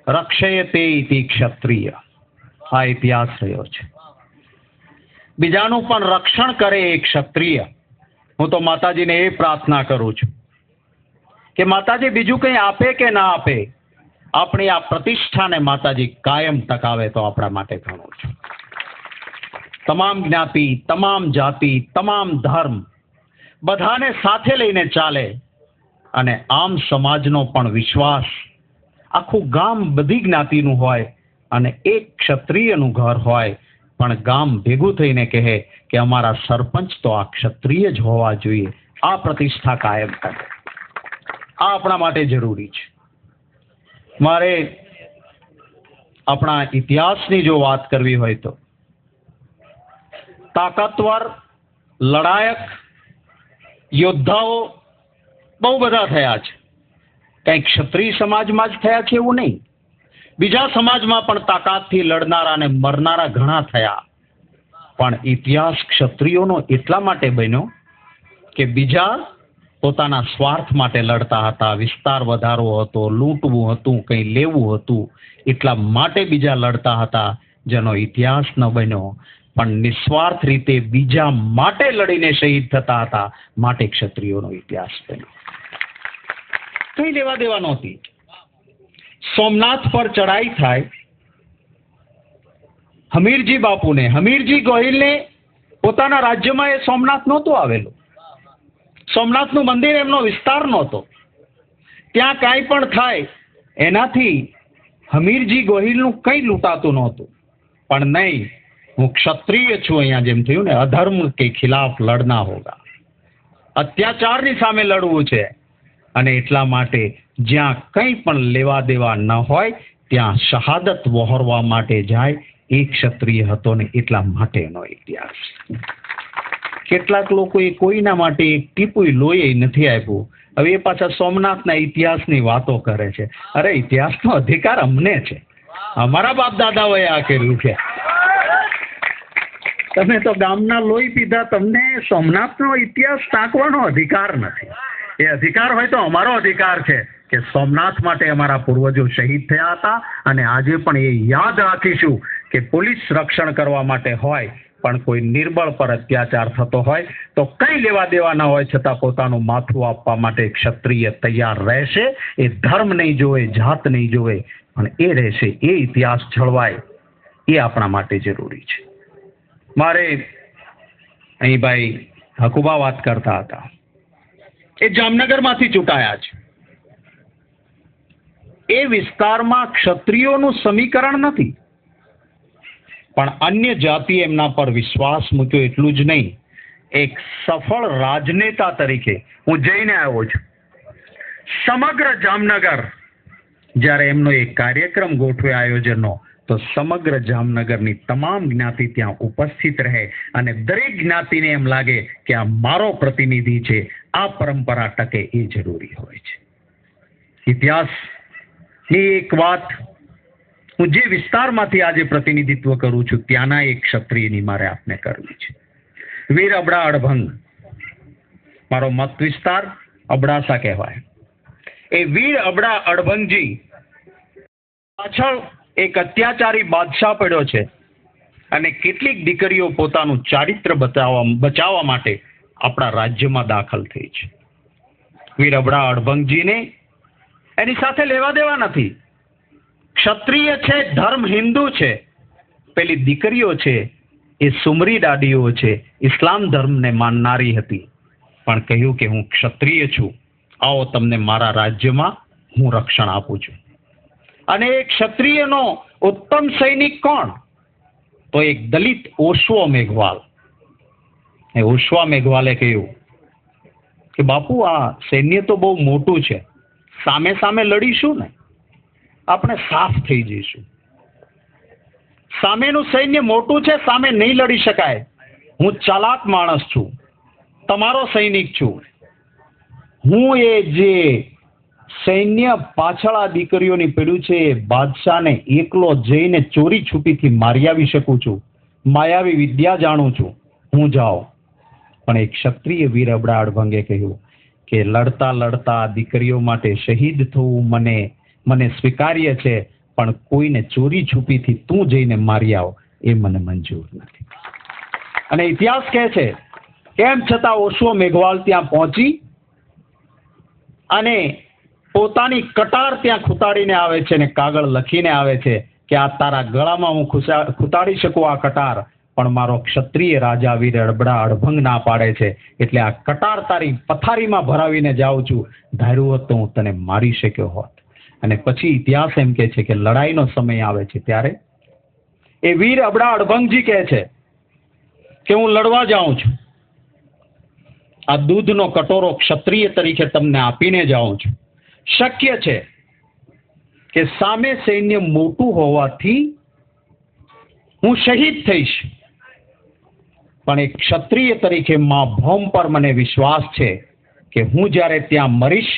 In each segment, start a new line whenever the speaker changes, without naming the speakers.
રક્ષયતે ઇતિ ક્ષત્રિય. આ ઇતિહાસ રહ્યો છે. બીજાનું પણ રક્ષણ કરે એ ક્ષત્રિય. હું તો માતાજીને એ પ્રાર્થના કરું છું કે માતાજી બીજું કંઈ આપે કે ના આપે, આપણી આ પ્રતિષ્ઠાને માતાજી કાયમ ટકાવે તો આપણા માટે ઘણું છે. તમામ જ્ઞાતિ, તમામ જાતિ, તમામ ધર્મ બધાને સાથે લઈને ચાલે અને આમ સમાજનો પણ વિશ્વાસ, આખું ગામ બધી જ્ઞાતિનું હોય અને એક ક્ષત્રિયનું ઘર હોય પણ ગામ ભેગું થઈને કહે કે અમારા સરપંચ તો આ ક્ષત્રિય જ હોવા જોઈએ, આ પ્રતિષ્ઠા કાયમ કરે. આ આપણા માટે જરૂરી છે. મારે આપણા ઇતિહાસની જો વાત કરવી હોય તો તાકાતવર લડાયક યોદ્ધાઓ બહુ બધા થયા છે. કંઈ ક્ષત્રિય સમાજમાં જ થયા છે એવું નહીં, બીજા સમાજમાં પણ તાકાતથી લડનારા અને મરનારા ઘણા થયા. પણ ઇતિહાસ ક્ષત્રિયોનો એટલા માટે બન્યો કે બીજા પોતાના સ્વાર્થ માટે લડતા હતા, વિસ્તાર વધારવો હતો, લૂંટવું હતું, કંઈ લેવું હતું, એટલા માટે બીજા લડતા હતા, જેનો ઇતિહાસ ન બન્યો. પણ નિસ્વાર્થ રીતે બીજા માટે લડીને શહીદ થતા હતા, માટે ક્ષત્રિયોનો ઇતિહાસ બન્યો. કઈ લેવા દેવા નહોતી. સોમનાથ પર ચડાઈ થાય, હમીરજી બાપુને, હમીરજી ગોહિલને પોતાના રાજ્યમાં એ સોમનાથ નહોતું આવેલું. સોમનાથનું મંદિર એમનો વિસ્તાર નહોતો. ત્યાં કાંઈ પણ થાય એનાથી હમીરજી ગોહિલનું કંઈ લૂંટાતું નહોતું. પણ નહીં, હું ક્ષત્રિય છું, અહીંયા જેમ થયું ને, અધર્મ કે ખિલાફ લડના હોગા, અત્યાચારની સામે લડવું છે. અને એટલા માટે જ્યાં કંઈ પણ લેવા દેવા ન હોય ત્યાં શહાદત વહોરવા માટે જાય, એ ક્ષત્રિય હતો ને એટલા માટેનો ઇતિહાસ. કેટલાક લોકોએ કોઈના માટે એક ટીપુય લોહી નથી આપ્યું. હવે એ પાછા સોમનાથના ઇતિહાસની વાતો કરે છે. અરે ઇતિહાસનો અધિકાર અમને છે, અમારા બાપ દાદાઓએ આ કર્યું છે. તમે તો ગામના લોહી પીધા, તમને સોમનાથનો ઇતિહાસ ટાંકવાનો અધિકાર નથી. એ અધિકાર હોય તો અમારો અધિકાર છે કે સોમનાથ માટે અમારા પૂર્વજો શહીદ થયા હતા. અને આજે પણ એ યાદ રાખીશું કે પોલીસ રક્ષણ કરવા માટે હોય, પણ કોઈ નિર્બળ પર અત્યાચાર થતો હોય તો કંઈ લેવા દેવા ન હોય છતાં પોતાનું માથું આપવા માટે ક્ષત્રિય તૈયાર રહેશે. એ ધર્મ નહીં જોવે, જાત નહીં જોવે, પણ એ રહેશે. એ ઇતિહાસ જળવાય, એ આપણા માટે જરૂરી છે. મારે અહીં ભાઈ હકુબા વાત કરતા હતા, એ જામનગરમાંથી ચૂંટાયા છે. એ વિસ્તારમાં ક્ષત્રિયોનું સમીકરણ નથી, પણ અન્ય જાતિ એમના પર વિશ્વાસ મૂક્યો. એટલું જ નહીં, એક સફળ રાજનેતા તરીકે હું જઈને આવ્યો છું. સમગ્ર જામનગર જ્યારે એમનો એક કાર્યક્રમ ગોઠવ્યો આયોજનનો, તો સમગ્ર જામનગરની તમામ જ્ઞાતિ ત્યાં ઉપસ્થિત રહે અને દરેક જ્ઞાતિને એમ લાગે કે આ મારો પ્રતિનિધિ છે, આ પરંપરા ટકે, એ જરૂરી હોય છે. ઇતિહાસની એક વાત, હું જે વિસ્તારમાંથી આજે પ્રતિનિધિત્વ કરું છું ત્યાંના એક ક્ષત્રિયની મારે આપને કરવી છે. વીર અબડા અડભંગ, મારો મત વિસ્તાર અબડાસા કહેવાય. એ વીર અબડા અડભંગજી પાછળ એક અત્યાચારી બાદશાહ પડ્યો છે અને કેટલીક દીકરીઓ પોતાનું ચારિત્ર બચાવવા માટે આપણા રાજ્યમાં દાખલ થઈ છે. વીર અબડા અડભંગજીને એની સાથે લેવા દેવા નથી. ક્ષત્રિય છે, ધર્મ હિન્દુ છે. પેલી દીકરીઓ છે એ સુમરી દાડીઓ છે, ઇસ્લામ ધર્મને માનનારી હતી, પણ કહ્યું કે હું ક્ષત્રિય છું, આવો તમને મારા રાજ્યમાં હું રક્ષણ આપું છું. અને એ ક્ષત્રિયનો ઉત્તમ સૈનિક કોણ? તો એક દલિત ઓશવો મેઘવાલ. એ ઓશવા મેઘવાલે કહ્યું કે બાપુ, આ સૈન્ય તો બહુ મોટું છે, સામે સામે લડીશું ને આપણે સાફ થઈ જઈશું. સામેનું સૈન્ય મોટું છે, સામે નહીં લડી શકાય. હું ચાલાક માણસ છું, તમારો સૈનિક છું. હું એ જે સૈન્ય પાછળ આ દીકરીઓની પડ્યું છે એ બાદશાહને એકલો જઈને ચોરી છૂટીથી મારી આવી શકું છું. માયાવી વિદ્યા જાણું છું, હું જાઉં. પણ એક ક્ષત્રિય વીર અબડા અડભંગે કહ્યું કે લડતા લડતા દીકરીઓ માટે શહીદ થવું મને સ્વીકાર્ય છે, પણ કોઈને ચોરી છુપીથી તું જઈને મારી આવ એ મને મંજૂર નથી. અને ઇતિહાસ કહે છે કેમ છતાં ઓશો મેઘવાલ ત્યાં પહોંચી અને પોતાની કટાર ત્યાં ખૂતાડીને આવે છે અને કાગળ લખીને આવે છે કે આ તારા ગળામાં હું ખૂતાડી શકું આ કટાર, પણ મારો ક્ષત્રિય રાજા વીર અડબડા અડભંગ ના પાડે છે, એટલે આ કટાર તારી પથારીમાં ભરાવીને જાઉં છું. ધાર્યું હોત તો હું તને મારી શક્યો હોત. અને પછી ઇતિહાસ એમ કહે છે કે લડાઈનો સમય આવે છે ત્યારે એ વીર અબડા અડભંગજી કહે છે કે હું લડવા જાઉં છું, આ દૂધનો કટોરો ક્ષત્રિય તરીકે તમને આપીને જાઉં છું. શક્ય છે કે સામે સૈન્ય મોટું હોવાથી હું શહીદ થઈશ, પણ એક ક્ષત્રિય તરીકે મા ભૌમ પર મને વિશ્વાસ છે કે હું જ્યારે ત્યાં મરીશ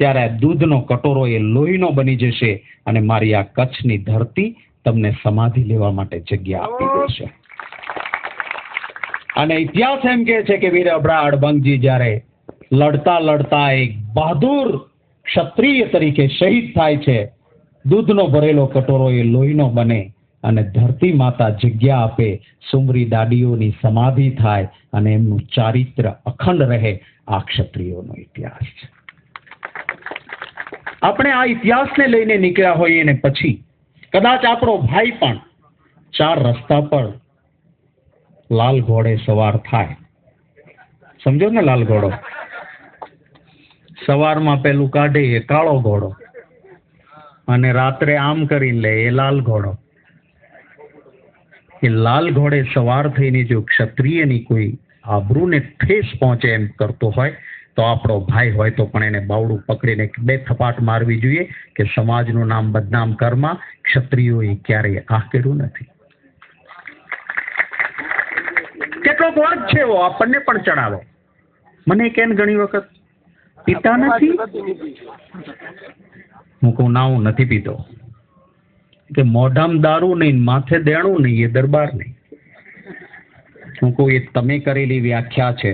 ત્યારે આ દૂધનો કટોરો એ લોહીનો બની જશે અને મારી આ કચ્છની ધરતી તમને સમાધિ લેવા માટે જગ્યા આપી દેશે. અને ઇતિહાસ એમ કહે છે કે વીર અબડા અડભંગજી જ્યારે લડતા લડતા એક બહાદુર ક્ષત્રિય તરીકે શહીદ થાય છે, દૂધનો ભરેલો કટોરો એ લોહીનો બને અને ધરતી માતા જગ્યા આપે, સુમરી દાડીઓની સમાધિ થાય અને એમનું ચારિત્ર અખંડ રહે. આ ક્ષત્રિયોનો ઇતિહાસ છે. આપણે આ ઇતિહાસને લઈને નીકળ્યા હોઈએ ને પછી કદાચ આપણો ભાઈ પણ 4 રસ્તા પર લાલ ઘોડે સવાર થાય. સમજો ને, લાલ ઘોડો સવારમાં પેલું કાઢે એ કાળો ઘોડો અને રાત્રે આમ કરીને લે એ લાલ ઘોડો. એ લાલ ઘોડે સવાર થઈને જો ક્ષત્રિયની કોઈ આબરૂને ઠેસ પહોંચે એમ કરતો હોય તો આપણો ભાઈ હોય તો પણ એને બાવડું પકડીને 2 થપાટ મારવી જોઈએ કે સમાજનું નામ બદનામ કરમાં ક્ષત્રિયોએ ક્યારેય આ કર્યું નથી. કેટલોક વર્ગ છે એવો આપણને પણ ચડાવો. મને કેમ ઘણી વખત પીતા નથી, હું કહું ના હું નથી પીતો, કે મોઢામાં દારૂ નહીં માથે દેણું નહીં એ દરબાર નહીં. હું કહું એ તમે કરેલી વ્યાખ્યા છે.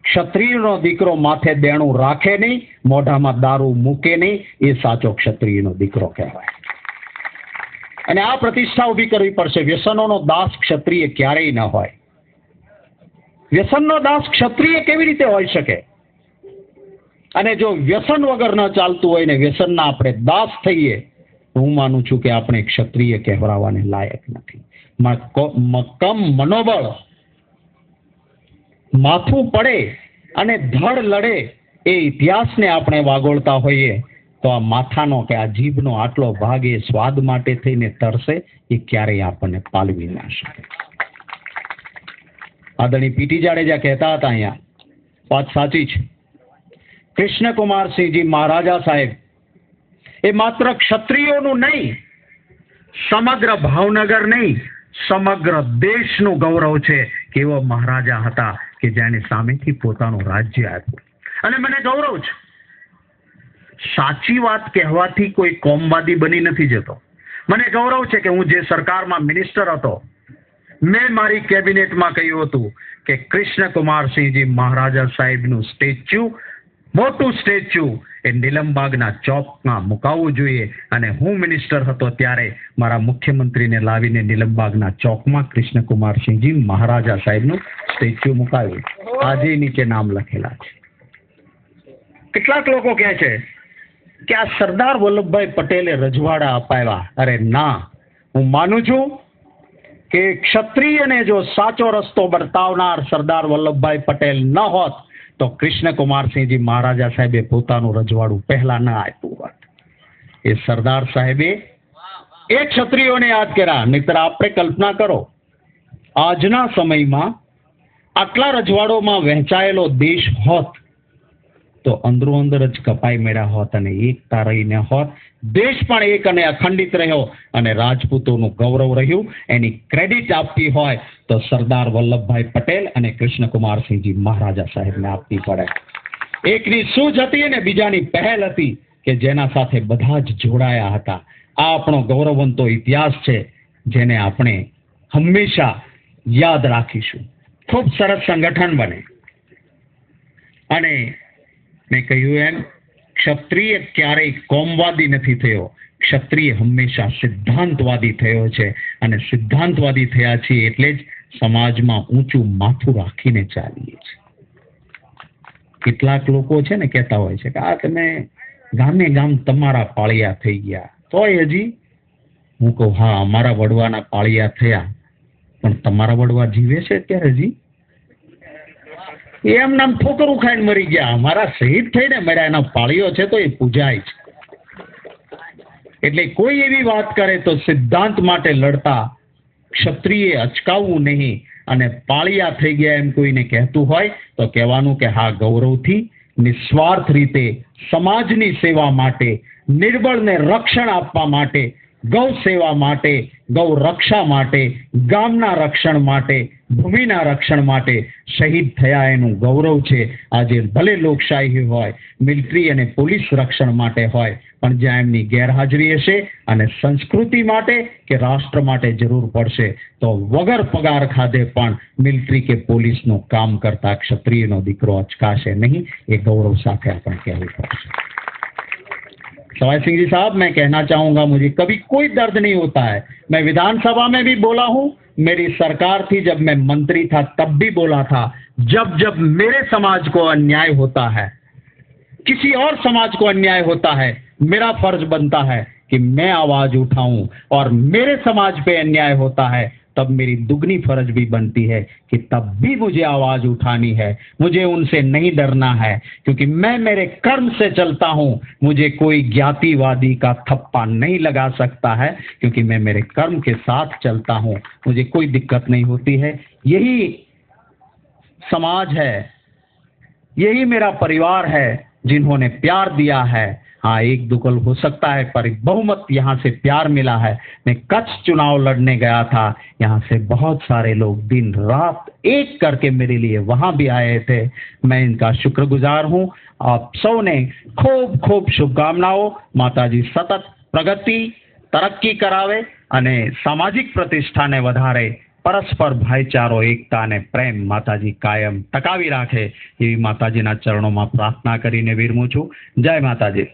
ક્ષત્રિયનો દીકરો માથે દેણું રાખે નહીં, મોઢામાં દારૂ મૂકે નહીં, એ સાચો ક્ષત્રિયનો દીકરો કહેવાય. અને આ પ્રતિષ્ઠા ઉભી કરવી પડશે. વ્યસનોનો દાસ ક્ષત્રિય ક્યારેય ન હોય. વ્યસનનો દાસ ક્ષત્રિય કેવી રીતે હોઈ શકે? અને જો વ્યસન વગર ન ચાલતું હોય ને વ્યસનના આપણે દાસ થઈએ તો હું માનું છું કે આપણે ક્ષત્રિય કહેવાવાને લાયક નથી. મક્કમ મનોબળ, માથું પડે અને ધડ લડે એ ઇતિહાસને આપણે વાગોળતા હોઈએ તો આ માથાનો કે આ જીભનો આટલો ભાગ એ સ્વાદ માટે થઈને તરસે એ ક્યારેય આપણને પાલવી ના શકે. આદરણીય પીટી જાડેજા કહેતા હતા, અહીંયા વાત સાચી છે, કૃષ્ણકુમારસિંહજી મહારાજા સાહેબ એ માત્ર ક્ષત્રિયોનું નહીં, સમગ્ર ભાવનગર નહીં, સમગ્ર દેશનું ગૌરવ છે કે એવો મહારાજા હતા કે જેને સામેથી પોતાનું રાજ્ય આપ્યું. અને મને ગૌરવ છે, સાચી વાત કહેવાથી કોઈ કોમવાદી બની નથી જતો. મને ગૌરવ છે કે હું જે સરકારમાં મિનિસ્ટર હતો મેં મારી કેબિનેટમાં કહ્યું હતું કે કૃષ્ણકુમારસિંહજી મહારાજા સાહેબનું સ્ટેચ્યુ, મોટું સ્ટેચ્યુ એ નીલમબાગના ચોકમાં મુકાવવું જોઈએ. અને હું મિનિસ્ટર હતો ત્યારે મારા મુખ્યમંત્રીને લાવીને નીલમબાગના ચોકમાં કૃષ્ણકુમારસિંહજી મહારાજા સાહેબનું સ્ટેચ્યુ મુકાવ્યું. આજે નીચે નામ લખેલા છે. કેટલાક લોકો કહે છે કે આ સરદાર વલ્લભભાઈ પટેલે રજવાડા અપાવ્યા. અરે ના, હું માનું છું કે ક્ષત્રિયને જો સાચો રસ્તો બતાવનાર સરદાર વલ્લભભાઈ પટેલ ન હોત તો કૃષ્ણકુમારસિંહજી મહારાજા સાહેબે પોતાનું રજવાડું પહેલા ન આપ્યું હોત. એ સરદાર સાહેબે એ ક્ષત્રિયોને યાદ કર્યા. નહીતર આપણે કલ્પના કરો, આજના સમયમાં આટલા રજવાડોમાં વહેંચાયેલો દેશ હોત તો અંદરો અંદર જ કપાઈ મેળ્યા હોત અને એકતા રહીને હોત. દેશ પણ એક અને અખંડિત રહ્યો અને રાજપૂતોનું ગૌરવ રહ્યું. એની ક્રેડિટ આપવી હોય તો સરદાર વલ્લભભાઈ પટેલ અને કૃષ્ણકુમારસિંહજી મહારાજા સાહેબને આપવી પડે. એકની સૂઝ હતી અને બીજાની પહેલ હતી કે જેના સાથે બધા જ જોડાયા હતા. આ આપણો ગૌરવવંતો ઇતિહાસ છે જેને આપણે હંમેશા યાદ રાખીશું. ખૂબ સરસ સંગઠન બને. અને મેં કહ્યું એમ, ક્ષત્રિય ક્યારેય કોમવાદી નથી થયો. ક્ષત્રિય હંમેશા સિદ્ધાંતવાદી થયો છે અને સિદ્ધાંતવાદી થયા છીએ એટલે જ સમાજમાં ઊંચું માથું રાખીને ચાલીએ છીએ. કેટલાક લોકો છે ને કહેતા હોય છે કે આ તમે ગામે ગામ તમારા પાળિયા થઈ ગયા, તોય હજી હું કહું હા અમારા વડવાના પાળિયા થયા, પણ તમારા વડવા જીવે છે અત્યારે હજી? એમ નામ ઠોકરું ખાઈને મરી ગયા, અમારા શહીદ થઈને મર્યા, એના પાળીઓ છે તો એ પૂજાય છે. એટલે કોઈ એવી વાત કરે તો સિદ્ધાંત માટે લડતા ક્ષત્રિય અચકાવવું નહીં, અને પાળિયા થઈ ગયા એમ કોઈને કહેતું હોય તો કહેવાનું કે હા ગૌરવથી નિસ્વાર્થ રીતે સમાજની સેવા માટે, નિર્બળને રક્ષણ આપવા માટે, ગૌ સેવા માટે, ગૌ રક્ષા માટે, ગામના રક્ષણ માટે, ભૂમિના રક્ષણ માટે શહીદ થયા એનું ગૌરવ છે. આજે ભલે લોકશાહી હોય, મિલિટરી અને પોલીસ રક્ષણ માટે હોય, પણ જ્યાં એમની ગેરહાજરી હશે અને સંસ્કૃતિ માટે કે રાષ્ટ્ર માટે જરૂર પડશે તો વગર પગાર ખાધે પણ મિલિટરી કે પોલીસનું કામ કરતા ક્ષત્રિયનો દીકરો અચકાશે નહીં. એ गौरव साथ अपन कहना पड़ेगा. सवाई सिंह जी साहब, मैं कहना चाहूंगा मुझे कभी कोई दर्द नहीं होता है. मैं विधानसभा में भी बोला हूं, मेरी सरकार थी जब मैं मंत्री था तब भी बोला था, जब जब मेरे समाज को अन्याय होता है, किसी और समाज को अन्याय होता है, मेरा फर्ज बनता है कि मैं आवाज उठाऊं, और मेरे समाज पे अन्याय होता है तब मेरी दुगनी फर्ज भी बनती है कि तब भी मुझे आवाज उठानी है. मुझे उनसे नहीं डरना है, क्योंकि मैं मेरे कर्म से चलता हूं. मुझे कोई ज्ञातिवादी का थप्पा नहीं लगा सकता है, क्योंकि मैं मेरे कर्म के साथ चलता हूं. मुझे कोई दिक्कत नहीं होती है. यही समाज है, यही मेरा परिवार है जिन्होंने प्यार दिया है. हाँ, एक दुकल हो सकता है पर बहुमत यहाँ से प्यार मिला है. मैं कच्छ चुनाव लड़ने गया था, यहाँ से बहुत सारे लोग दिन रात एक करके मेरे लिए वहाँ भी आए थे. मैं इनका शुक्रगुजार हूँ. आप सबने खूब खूब शुभकामनाओं. माताजी सतत प्रगति तरक्की करावे અને સામાજિક પ્રતિષ્ઠાને વધારે, પરસ્પર ભાઈચારો, એકતા અને પ્રેમ માતાજી કાયમ ટકાવી રાખે એવી માતાજીના ચરણોમાં પ્રાર્થના કરીને વિરમું છું. જય માતાજી.